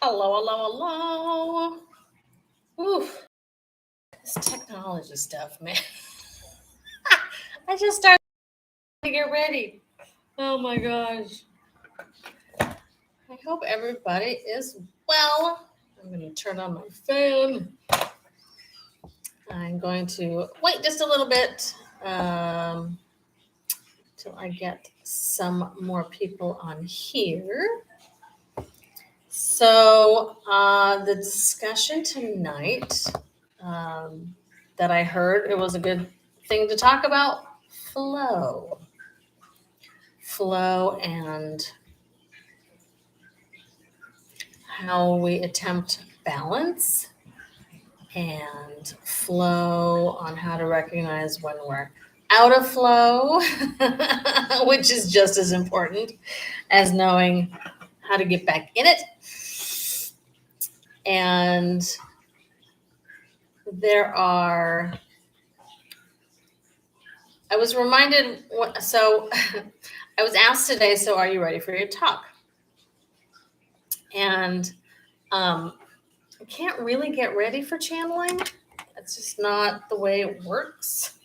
Hello, hello, hello. Oof, this technology stuff, man. I just started to get ready. Oh my gosh. I hope everybody is well. I'm going to turn on my fan. I'm going to wait just a little bit till I get some more people on here. So, the discussion tonight that I heard, it was a good thing to talk about flow. Flow and how we attempt balance, and flow on how to recognize when we're out of flow, which is just as important as knowing how to get back in it. And I was reminded, so I was asked today, so are you ready for your talk? And I can't really get ready for channeling. That's just not the way it works.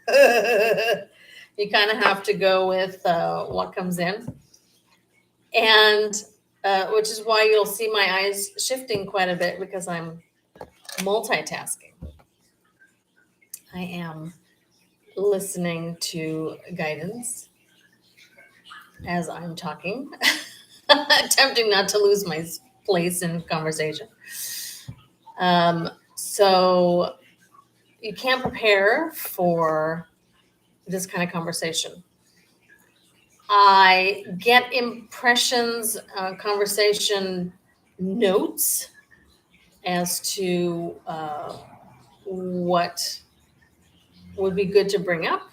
You kind of have to go with what comes in. And which is why you'll see my eyes shifting quite a bit, because I'm multitasking. I am listening to guidance as I'm talking, attempting not to lose my place in conversation. So you can't prepare for this kind of conversation. I get impressions, conversation notes as to what would be good to bring up.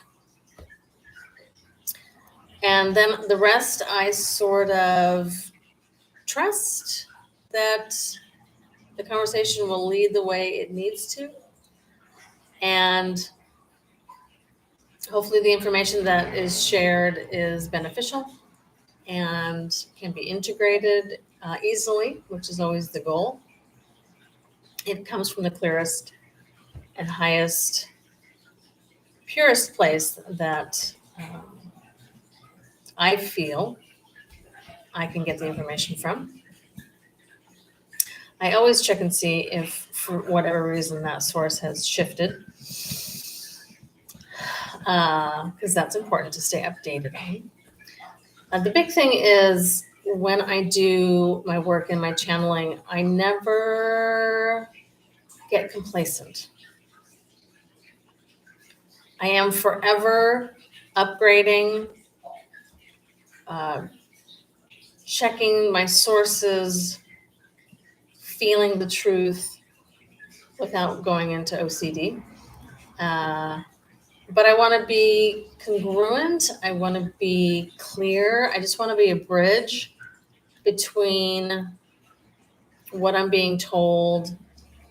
And then the rest, I sort of trust that the conversation will lead the way it needs to. And hopefully the information that is shared is beneficial and can be integrated easily, which is always the goal. It comes from the clearest and highest, purest place that I feel I can get the information from. I always check and see if, for whatever reason, that source has shifted, because that's important to stay updated on. The big thing is, when I do my work and my channeling, I never get complacent. I am forever upgrading, checking my sources, feeling the truth without going into OCD. But I want to be congruent. I want to be clear. I just want to be a bridge between what I'm being told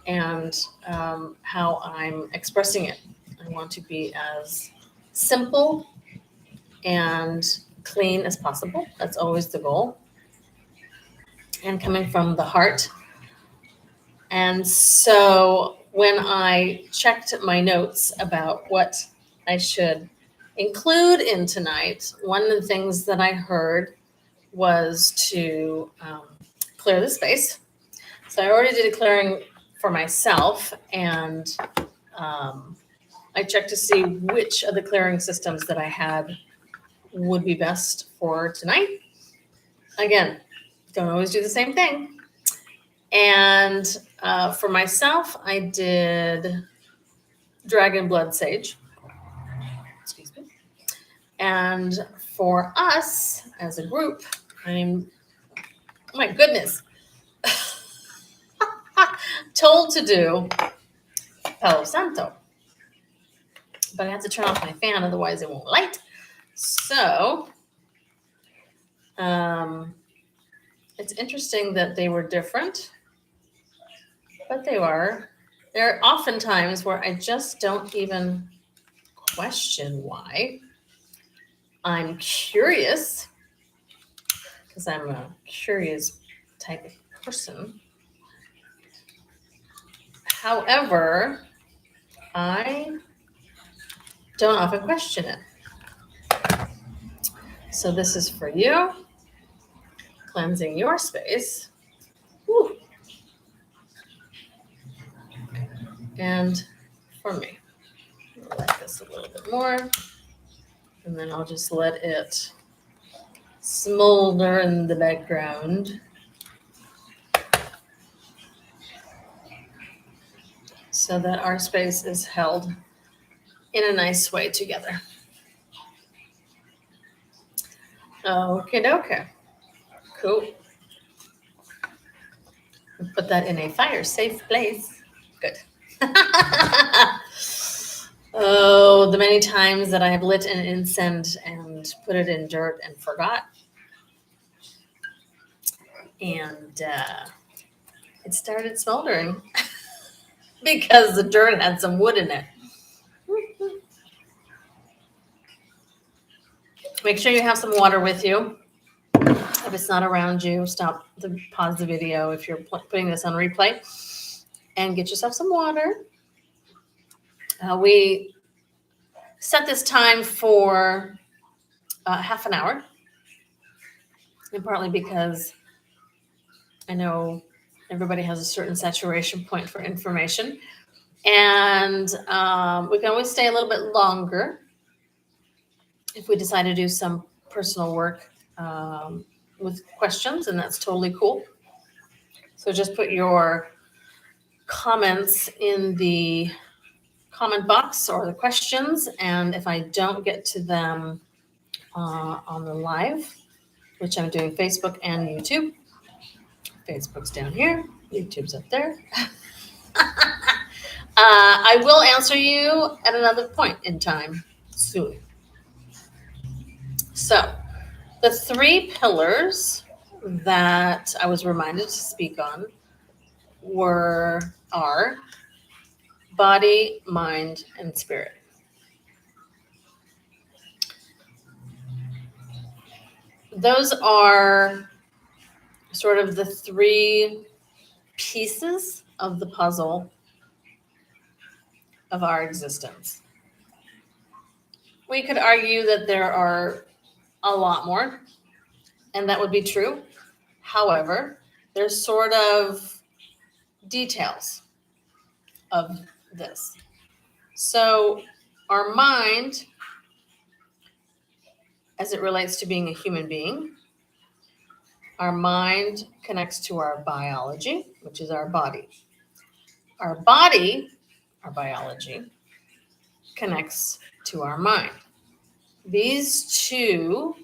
and how I'm expressing it. I want to be as simple and clean as possible. That's always the goal. And coming from the heart. And so when I checked my notes about what I should include in tonight, one of the things that I heard was to clear the space. So I already did a clearing for myself, and I checked to see which of the clearing systems that I had would be best for tonight. Again, don't always do the same thing. And for myself, I did Dragon Blood Sage. Excuse me. And for us as a group, oh my goodness, told to do Palo Santo. But I have to turn off my fan, otherwise it won't light. So it's interesting that they were different, but they are. There are often times where I just don't even question why. I'm curious, because I'm a curious type of person. However, I don't often question it. So this is for you, cleansing your space. Whew. And for me, I'll like this a little bit more, and then I'll just let it smolder in the background. So that our space is held in a nice way together. Okay, okay. Cool. Put that in a fire safe place. Good. Oh, the many times that I have lit an incense and put it in dirt and forgot. And it started smoldering because the dirt had some wood in it. Make sure you have some water with you. If it's not around you, pause the video if you're putting this on replay, and get yourself some water. We set this time for half an hour, and partly because I know everybody has a certain saturation point for information, and we can always stay a little bit longer if we decide to do some personal work with questions, and that's totally cool. So just put your comments in the comment box or the questions, and if I don't get to them on the live, which I'm doing Facebook and YouTube. Facebook's down here, YouTube's up there. I will answer you at another point in time soon. So the 3 pillars that I was reminded to speak on are body, mind, and spirit. Those are sort of the 3 pieces of the puzzle of our existence. We could argue that there are a lot more, and that would be true. However, there's sort of details of this. So our mind, as it relates to being a human being, our mind connects to our biology, which is our body. Our body, our biology, connects to our mind. These 2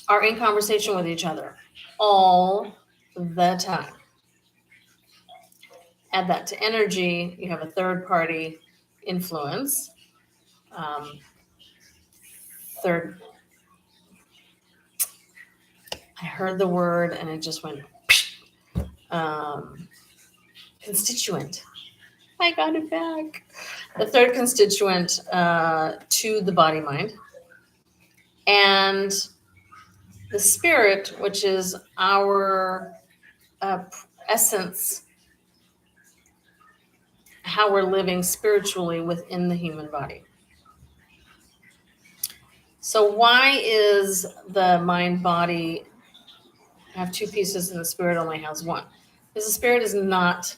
are in conversation with each other all the time. Add that to energy, you have a third party influence. I heard the word and it just went, constituent. I got it back. The third constituent to the body mind. And the spirit, which is our essence, how we're living spiritually within the human body. So why is the mind body have 2 pieces and the spirit only has 1? Because the spirit is not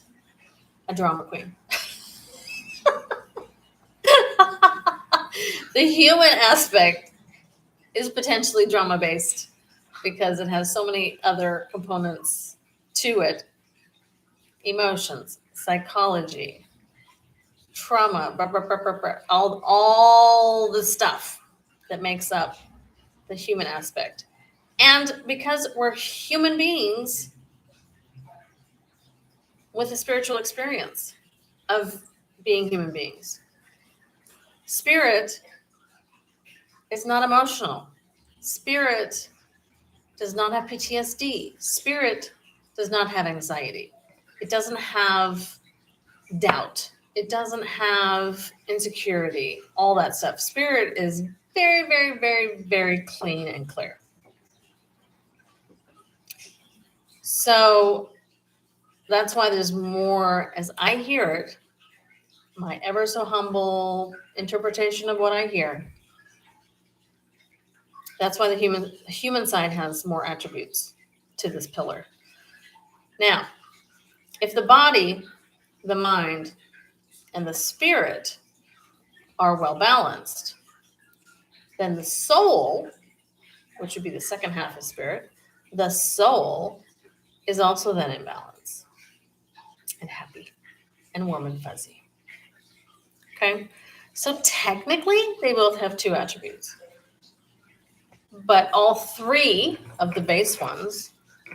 a drama queen. The human aspect is potentially drama based because it has so many other components to it. Emotions, psychology, trauma, all the stuff that makes up the human aspect. And because we're human beings with a spiritual experience of being human beings, spirit is not emotional. Spirit does not have PTSD. Spirit does not have anxiety. It doesn't have doubt. It doesn't have insecurity, all that stuff. Spirit is very, very, very, very clean and clear. So that's why there's more, as I hear it, my ever so humble interpretation of what I hear. That's why the human side has more attributes to this pillar. Now, if the body, the mind, and the spirit are well balanced, then the soul, which would be the second half of spirit, the soul is also then in balance and happy and warm and fuzzy. Okay? So technically, they both have two attributes. But all three of the base ones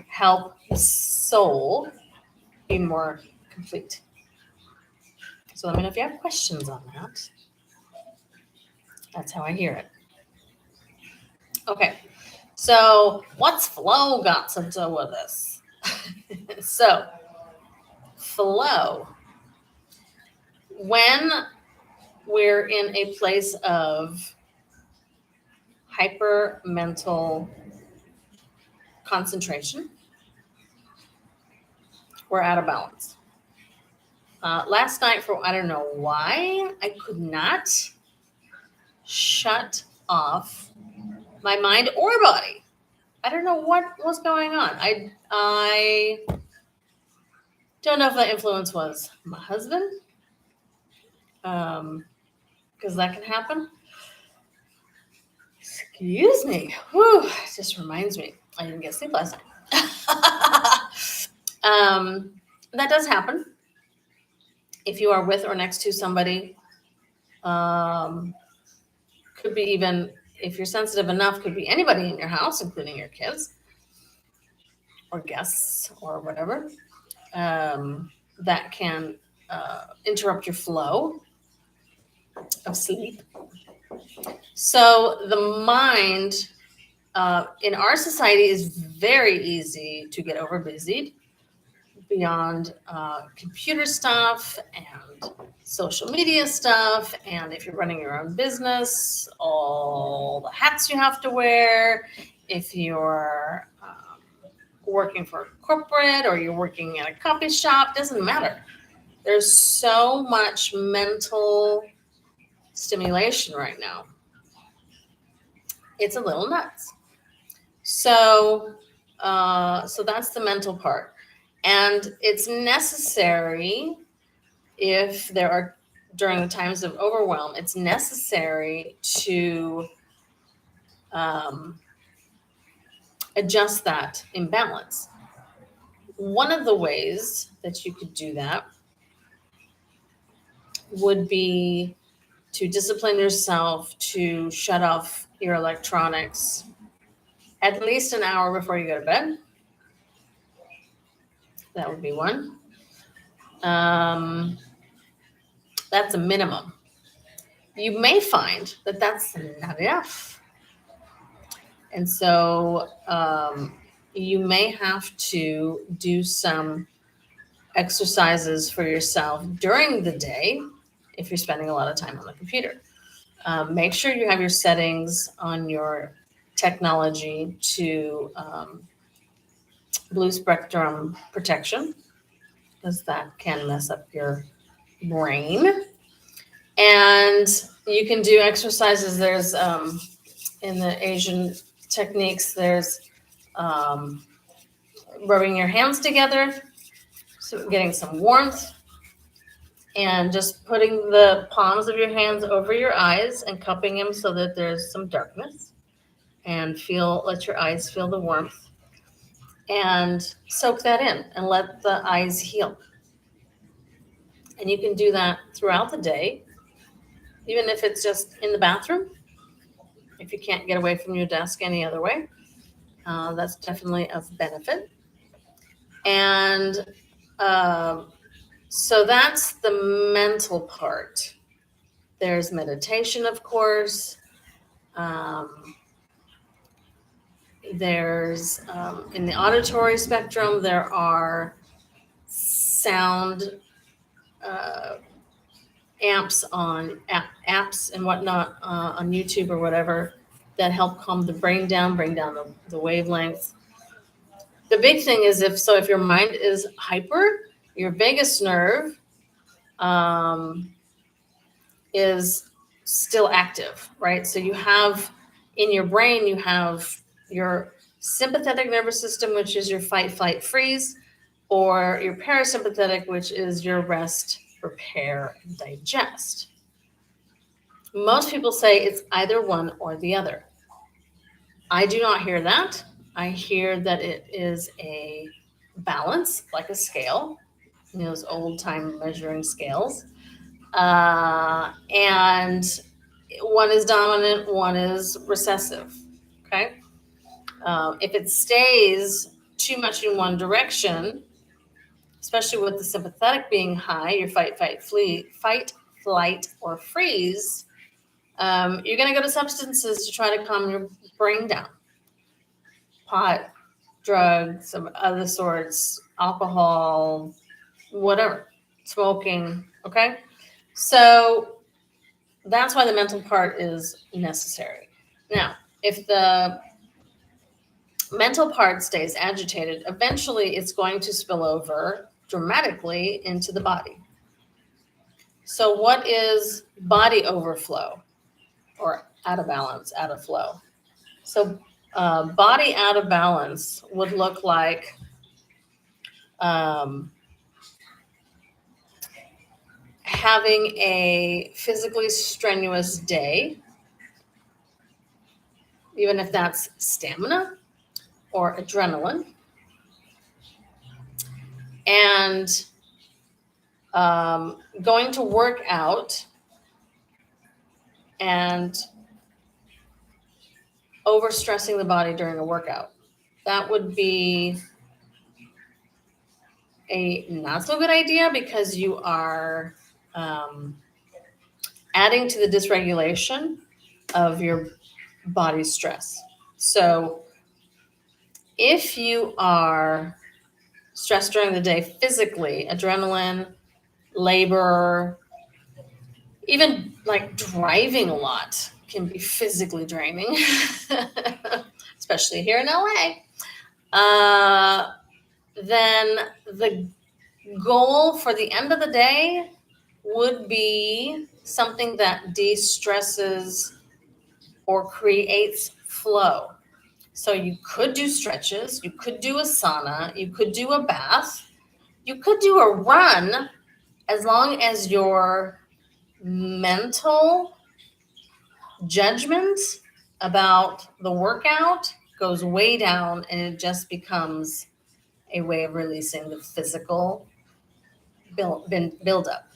help the soul be more complete. So let me know if you have questions on that. That's how I hear it. Okay, so what's flow got to do with this? So, flow, when we're in a place of hyper mental concentration, we're out of balance. Last night, for I don't know why, I could not shut off my mind or body. I don't know what was going on. I don't know if the influence was my husband, because that can happen. Excuse me. Whew, it just reminds me I didn't get sleep last night. That does happen if you are with or next to somebody. Could be even, if you're sensitive enough, could be anybody in your house, including your kids or guests or whatever, that can interrupt your flow of sleep. So the mind in our society is very easy to get overbusied beyond computer stuff and social media stuff. And if you're running your own business, all the hats you have to wear. If you're working for corporate or you're working at a coffee shop, doesn't matter. There's so much mental stimulation right now. It's a little nuts. So that's the mental part. And it's necessary if there are, during the times of overwhelm, it's necessary to adjust that imbalance. One of the ways that you could do that would be to discipline yourself to shut off your electronics at least an hour before you go to bed. That would be one. That's a minimum. You may find that that's not enough. And so you may have to do some exercises for yourself during the day if you're spending a lot of time on the computer. Make sure you have your settings on your technology to blue spectrum protection, because that can mess up your brain. And you can do exercises. There's in the Asian techniques, there's rubbing your hands together, so getting some warmth, and just putting the palms of your hands over your eyes and cupping them so that there's some darkness, and let your eyes feel the warmth, and soak that in and let the eyes heal. And you can do that throughout the day, even if it's just in the bathroom. If you can't get away from your desk any other way, that's definitely of benefit. And so that's the mental part. There's meditation, of course. There's in the auditory spectrum, there are sound apps and whatnot on YouTube or whatever that help calm the brain down, bring down the wavelengths. The big thing is if your mind is hyper, your vagus nerve um, is still active, right? So you have in your brain, you have your sympathetic nervous system, which is your fight, flight, freeze, or your parasympathetic, which is your rest, repair, and digest. Most people say it's either one or the other. I do not hear that. I hear that it is a balance, like a scale, those old time measuring scales. And one is dominant, one is recessive. Okay. If it stays too much in one direction, especially with the sympathetic being high, your fight, flight, or freeze, you're going to go to substances to try to calm your brain down. Pot, drugs of other sorts, alcohol, whatever, smoking. Okay. So that's why the mental part is necessary. Now, if the mental part stays agitated, eventually it's going to spill over dramatically into the body. So, what is body overflow or out of balance, out of flow? So, body out of balance would look like um, having a physically strenuous day, even if that's stamina or adrenaline, and going to work out and overstressing the body during a workout. That would be a not so good idea because you are um, adding to the dysregulation of your body's stress. So if you are stressed during the day physically, adrenaline, labor, even like driving a lot can be physically draining, especially here in LA. Then the goal for the end of the day would be something that de-stresses or creates flow. So you could do stretches, you could do a sauna, you could do a bath, you could do a run, as long as your mental judgment about the workout goes way down and it just becomes a way of releasing the physical buildup.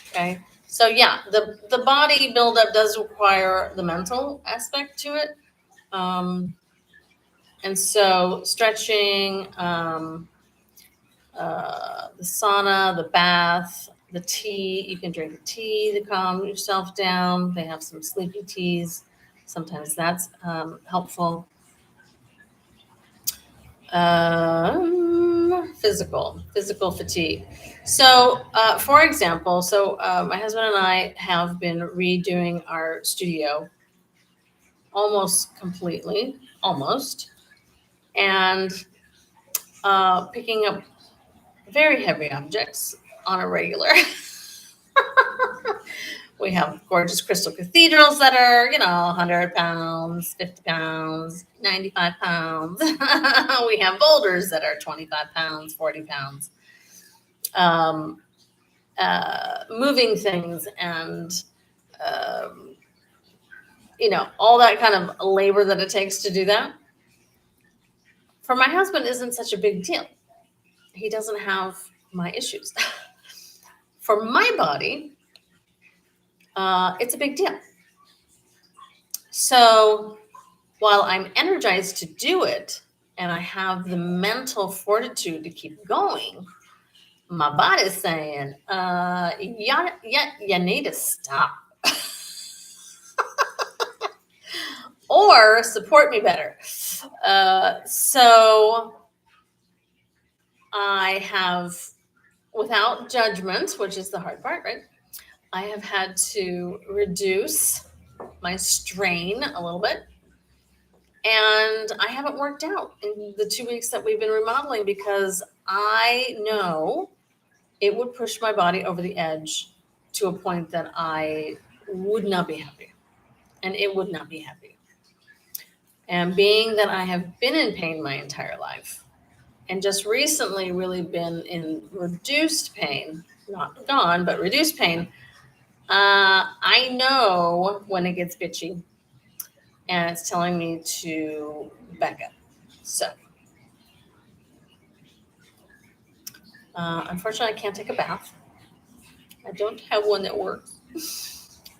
Okay. So yeah, the body buildup does require the mental aspect to it. And so stretching, the sauna, the bath, the tea, you can drink the tea to calm yourself down. They have some sleepy teas. Sometimes that's helpful. Physical fatigue. So, for example, my husband and I have been redoing our studio almost completely, and picking up very heavy objects on a regular. We have gorgeous crystal cathedrals that are, 100 pounds, 50 pounds, 95 pounds. We have boulders that are 25 pounds, 40 pounds. Moving things and, all that kind of labor that it takes to do that. For my husband, isn't such a big deal. He doesn't have my issues. For my body, it's a big deal. So while I'm energized to do it and I have the mental fortitude to keep going, my body's saying, you need to stop. Or support me better. So I have, without judgment, which is the hard part, right? I have had to reduce my strain a little bit And I haven't worked out in the 2 weeks that we've been remodeling because I know it would push my body over the edge to a point that I would not be happy. And it would not be happy. And being that I have been in pain my entire life and just recently really been in reduced pain, not gone, but reduced pain, I know when it gets bitchy and it's telling me to back up. So, unfortunately, I can't take a bath. I don't have one that works.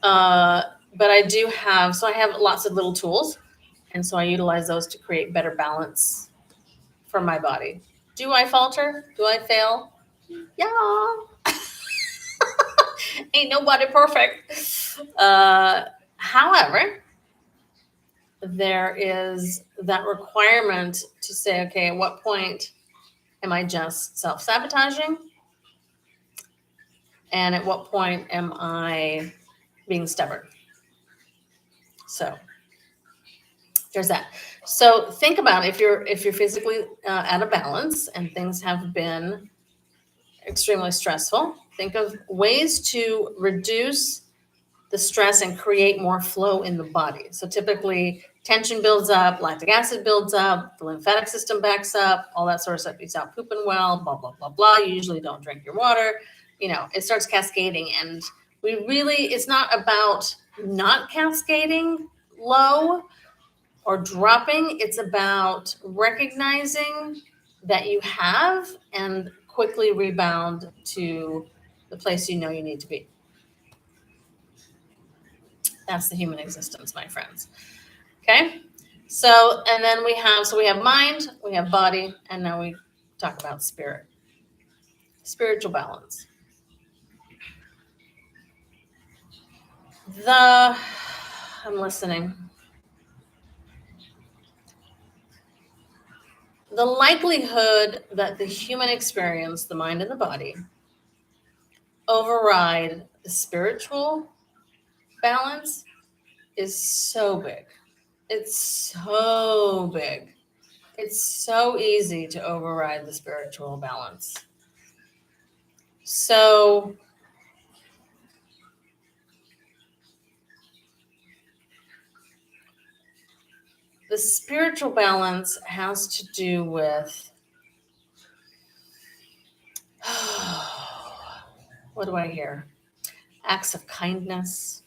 But I do have, so I have lots of little tools. And so I utilize those to create better balance for my body. Do I falter? Do I fail? Yeah. Ain't nobody perfect. However, there is that requirement to say, okay, at what point am I just self-sabotaging? And at what point am I being stubborn? So there's that. So think about if you're physically out of balance and things have been extremely stressful, think of ways to reduce the stress and create more flow in the body. So typically tension builds up, lactic acid builds up, the lymphatic system backs up, all that sort of stuff. You stop pooping well, blah, blah, blah, blah. You usually don't drink your water. It starts cascading. And it's not about not cascading low or dropping. It's about recognizing that you have and quickly rebound to the place you know you need to be. That's the human existence, my friends. Okay. So, and then we have mind, we have body, and now we talk about spirit. Spiritual balance. I'm listening. The likelihood that the human experience, the mind and the body, override the spiritual balance is so big. It's so big. It's so easy to override the spiritual balance. So the spiritual balance has to do with, what do I hear? Acts of kindness,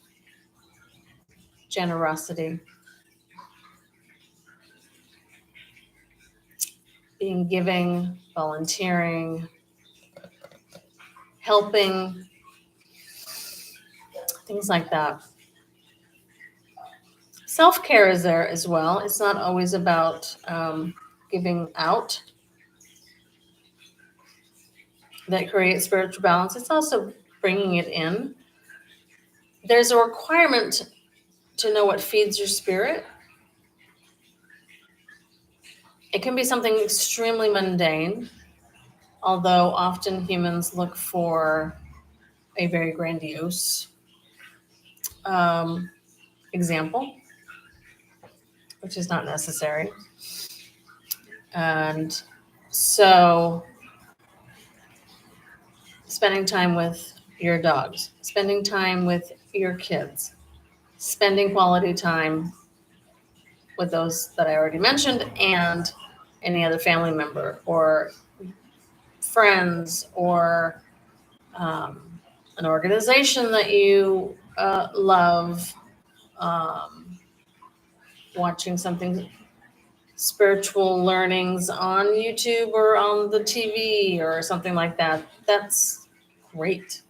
generosity, being giving, volunteering, helping, things like that. Self-care is there as well. It's not always about giving out that creates spiritual balance. It's also bringing it in. There's a requirement to know what feeds your spirit. It can be something extremely mundane, although often humans look for a very grandiose example, which is not necessary. And so spending time with your dogs, spending time with your kids, spending quality time with those that I already mentioned and any other family member or friends or an organization that you love, watching something spiritual learnings on YouTube or on the TV or something like that. That's great.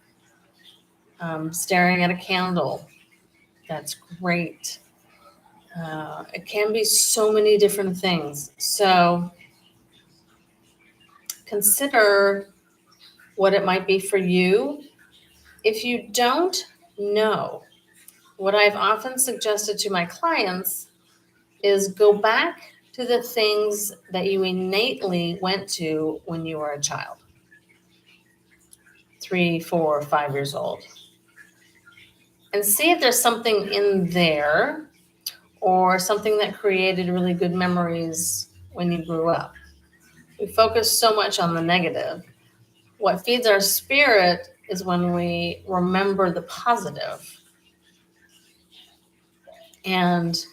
Staring at a candle. That's great. It can be so many different things. So consider what it might be for you. If you don't know, what I've often suggested to my clients is go back to the things that you innately went to when you were a child, 3, 4, 5 years old, and see if there's something in there or something that created really good memories when you grew up. We focus so much on the negative. What feeds our spirit is when we remember the positive and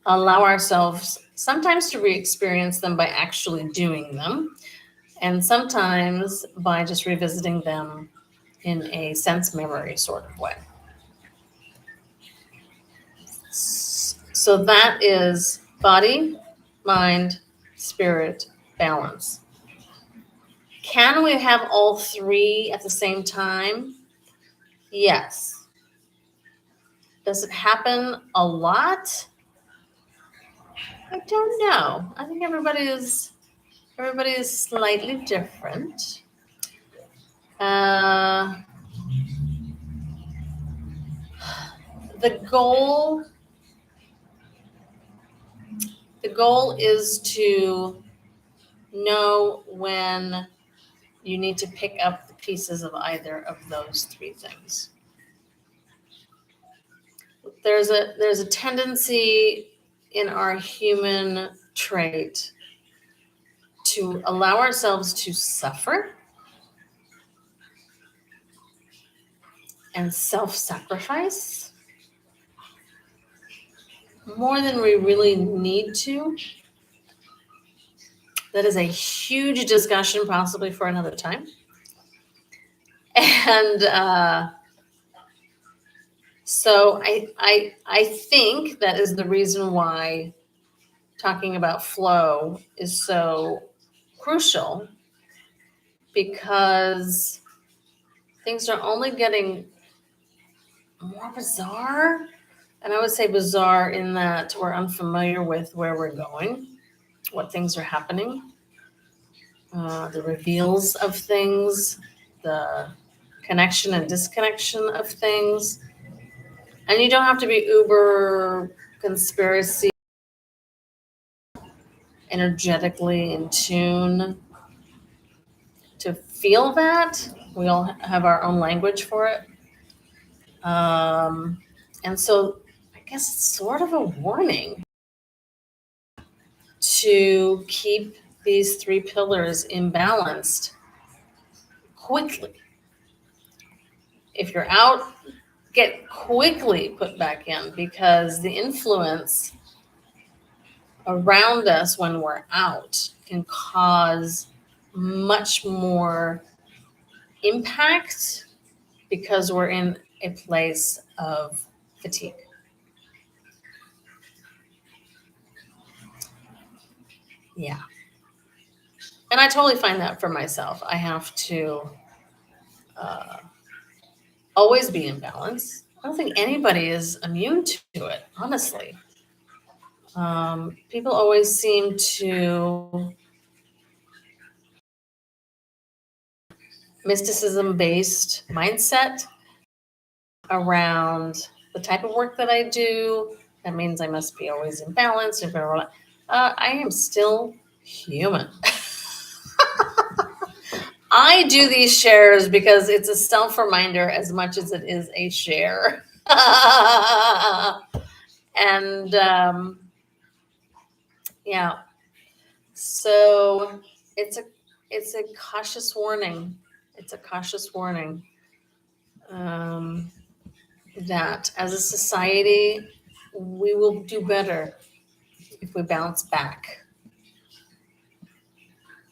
allow ourselves sometimes to re-experience them by actually doing them, and sometimes by just revisiting them in a sense memory sort of way. So that is body, mind, spirit, balance. Can we have all three at the same time? Yes. Does it happen a lot? I don't know. I think everybody is slightly different. Uh, the goal is to know when you need to pick up the pieces of either of those three things. There's a tendency in our human trait to allow ourselves to suffer and self-sacrifice more than we really need to. That is a huge discussion, possibly for another time. And so I think that is the reason why talking about flow is so crucial, because things are only getting more bizarre. And I would say bizarre in that we're unfamiliar with where we're going, what things are happening, the reveals of things, the connection and disconnection of things. And you don't have to be uber conspiracy energetically in tune to feel that. We all have our own language for it. And so I guess it's sort of a warning to keep these three pillars imbalanced quickly. If you're out, get quickly put back in, because the influence around us when we're out can cause much more impact because we're in a place of fatigue. Yeah. And I totally find that for myself. I have to always be in balance. I don't think anybody is immune to it, honestly. People always seem to mysticism-based mindset around the type of work that I do. That means I must be always in balance. I am still human. I do these shares because it's a self-reminder as much as it is a share. And yeah, so it's a cautious warning. It's a cautious warning that as a society, we will do better if we bounce back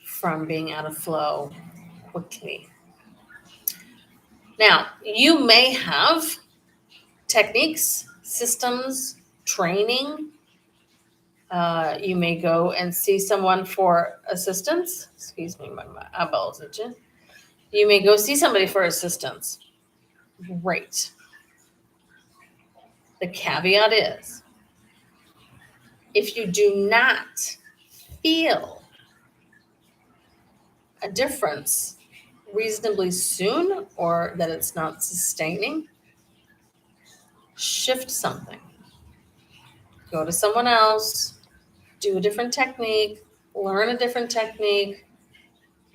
from being out of flow quickly. Now, you may have techniques, systems, training. You may go and see someone for assistance. Excuse me, my eyeballs itching. You may go see somebody for assistance. Great. The caveat is, if you do not feel a difference reasonably soon, or that it's not sustaining, shift something. Go to someone else, do a different technique, learn a different technique.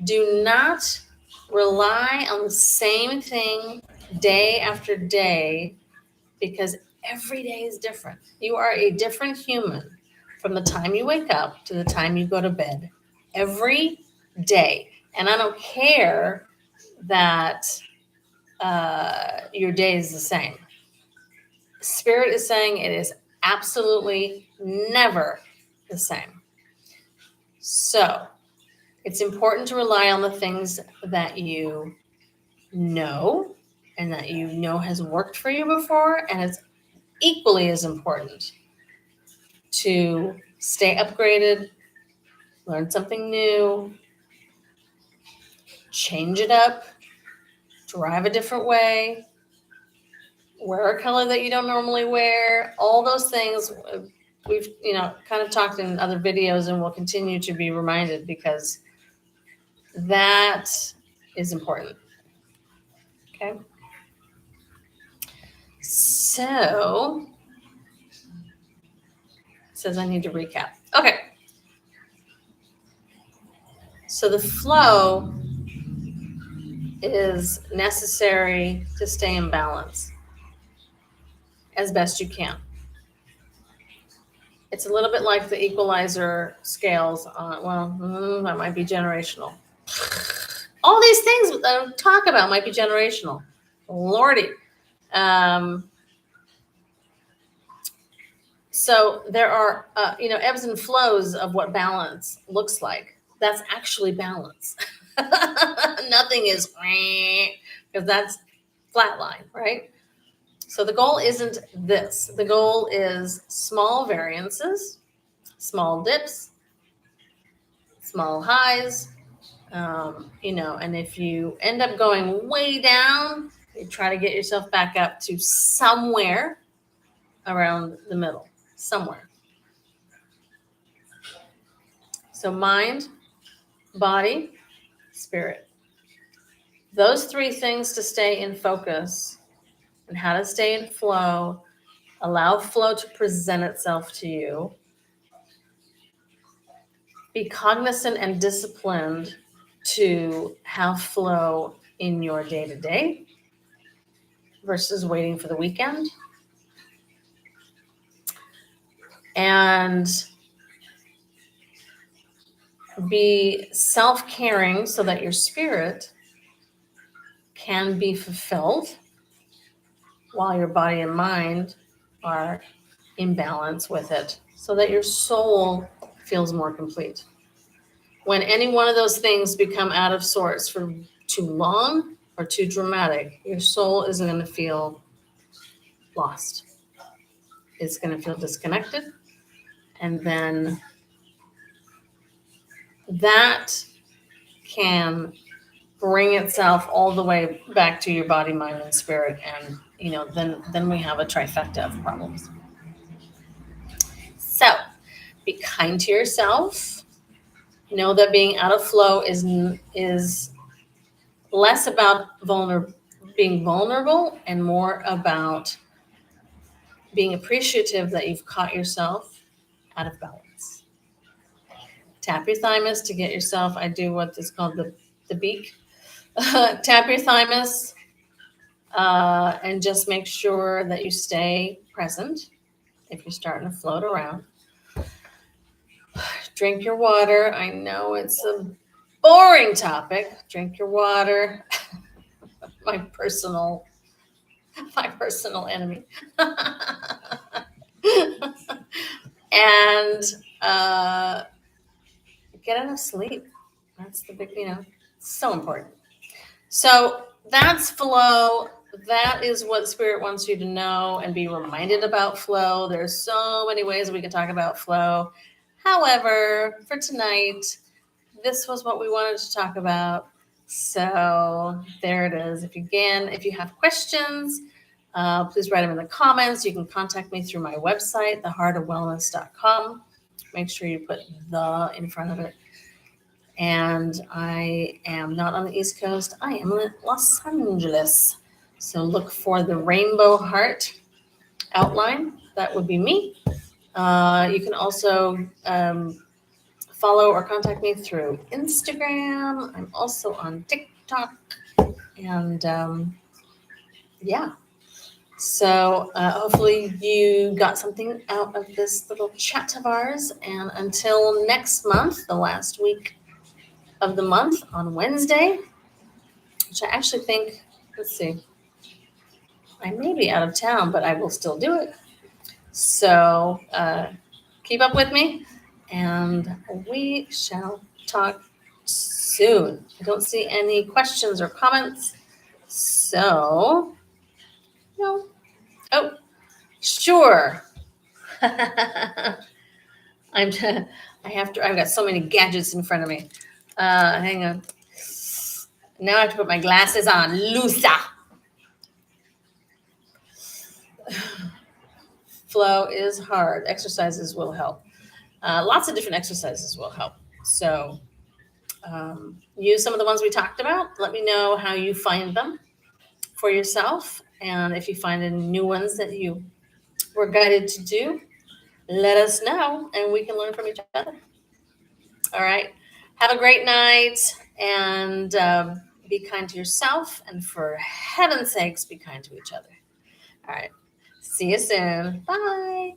Do not rely on the same thing day after day, because every day is different. You are a different human from the time you wake up to the time you go to bed every day. And I don't care that your day is the same. Spirit is saying it is absolutely never the same. So it's important to rely on the things that you know and that you know has worked for you before. And it's equally as important to stay upgraded, learn something new, change it up, drive a different way, wear a color that you don't normally wear. All those things we've kind of talked in other videos, and we'll continue to be reminded, because that is important. Okay. So it says I need to recap. Okay. So the flow is necessary to stay in balance as best you can. It's a little bit like the equalizer scales. That might be generational. All these things that I talk about might be generational. Lordy. So there are, ebbs and flows of what balance looks like. That's actually balance. Nothing is, because that's flatline, right? So the goal isn't this. The goal is small variances, small dips, small highs, and if you end up going way down, you try to get yourself back up to somewhere around the middle, somewhere. So mind, body, spirit. Those three things to stay in focus, and how to stay in flow. Allow flow to present itself to you. Be cognizant and disciplined to have flow in your day-to-day versus waiting for the weekend. And be self-caring so that your spirit can be fulfilled while your body and mind are in balance with it, so that your soul feels more complete. When any one of those things become out of sorts for too long or too dramatic, your soul is going to feel lost. It's going to feel disconnected. And then that can bring itself all the way back to your body, mind, and spirit. And, then we have a trifecta of problems. So be kind to yourself. Know that being out of flow is less about being vulnerable and more about being appreciative that you've caught yourself out of balance. Tap your thymus to get yourself, I do what is called the beak. Tap your thymus and just make sure that you stay present if you're starting to float around. Drink your water. I know it's a boring topic. Drink your water. My personal enemy. And get enough sleep. That's the big, so important. So that's flow. That is what Spirit wants you to know and be reminded about flow. There's so many ways we can talk about flow. However, for tonight, this was what we wanted to talk about. So there it is. If you have questions, please write them in the comments. You can contact me through my website, theheartofwellness.com. Make sure you put the in front of it. And I am not on the East Coast. I am in Los Angeles. So look for the rainbow heart outline. That would be me. You can also follow or contact me through Instagram. I'm also on TikTok. And yeah. So hopefully you got something out of this little chat of ours. And until next month, the last week of the month on Wednesday, which I actually think, let's see, I may be out of town, but I will still do it. So keep up with me, and we shall talk soon. I don't see any questions or comments. So, no. Oh, sure. I'm. I've got so many gadgets in front of me. Hang on. Now I have to put my glasses on. Lusa. Flow is hard. Exercises will help. Lots of different exercises will help. So use some of the ones we talked about. Let me know how you find them for yourself. And if you find any new ones that you were guided to do, let us know and we can learn from each other. All right. Have a great night and be kind to yourself. And for heaven's sakes, be kind to each other. All right. See you soon. Bye.